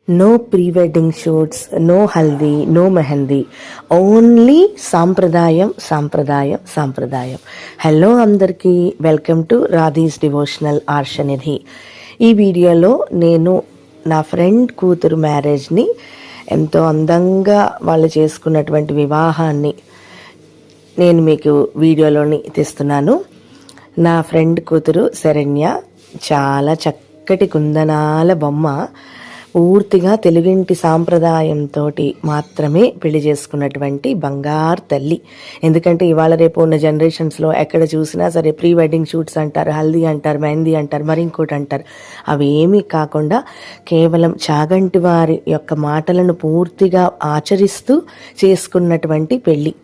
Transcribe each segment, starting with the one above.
No pre wedding shoots, no haldi, no mehndi, only సాంప్రదాయం సాంప్రదాయం సాంప్రదాయం. హలో అందరికీ, welcome to Radhi's devotional Arshanidhi. ఈ వీడియోలో నేను నా ఫ్రెండ్ కూతురు మ్యారేజ్ని, ఎంతో అందంగా వాళ్ళు చేసుకున్నటువంటి వివాహాన్ని నేను మీకు వీడియోలోని తెస్తున్నాను. నా ఫ్రెండ్ కూతురు శరణ్య చాలా చక్కటి కుందనాల బొమ్మ, పూర్తిగా తెలుగింటి సాంప్రదాయంతో మాత్రమే పెళ్లి చేసుకున్నటువంటి బంగారు తల్లి. ఎందుకంటే ఇవాళ రేపు ఉన్న జనరేషన్స్లో ఎక్కడ చూసినా సరే ప్రీ వెడ్డింగ్ షూట్స్ అంటారు, హల్దీ అంటారు, మెహందీ అంటారు, మరి ఇంకోటి అంటారు. అవి ఏమీ కాకుండా కేవలం చాగంటి వారి యొక్క మాటలను పూర్తిగా ఆచరిస్తూ చేసుకున్నటువంటి పెళ్ళి.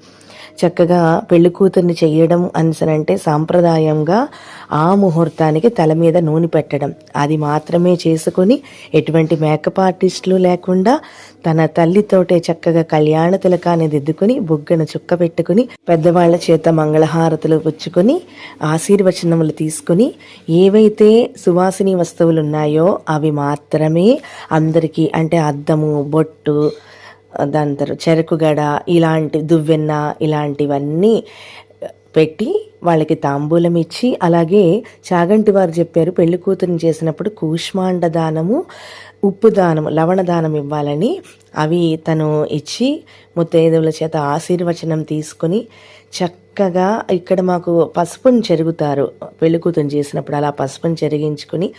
చక్కగా పెళ్లి కూతుర్ని చెయ్యడం అనిసనంటే సాంప్రదాయంగా ఆ ముహూర్తానికి తల మీద నూనె పెట్టడం, అది మాత్రమే చేసుకుని ఎటువంటి మేకప్ ఆర్టిస్టులు లేకుండా తన తల్లితోటే చక్కగా కళ్యాణ తిలకాన్ని దిద్దుకుని బుగ్గను చుక్క పెట్టుకుని పెద్దవాళ్ల చేత మంగళహారతులు పుచ్చుకొని ఆశీర్వచనములు తీసుకుని ఏవైతే సువాసిని వస్తువులు ఉన్నాయో అవి మాత్రమే అందరికీ, అంటే అద్దము, బొట్టు, దాని తర్వాత చెరకుగడ, ఇలాంటి దువ్వెన్న, ఇలాంటివన్నీ పెట్టి వాళ్ళకి తాంబూలం ఇచ్చి, అలాగే చాగంటి వారు చెప్పారు పెళ్లి కూతురిని చేసినప్పుడు కూష్మాండ దానము, ఉప్పు దానము, లవణ దానం ఇవ్వాలని. అవి తను ఇచ్చి ముత్తైదువుల చేత ఆశీర్వచనం తీసుకుని చక్కగా ఇక్కడ మాకు పసుపుని చెరుగుతారు పెళ్లి కూతురు చేసినప్పుడు, అలా పసుపుని చెరిగించుకుని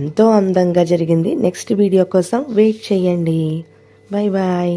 ఎంతో అందంగా జరిగింది. నెక్స్ట్ వీడియో కోసం వెయిట్ చేయండి. Bye bye.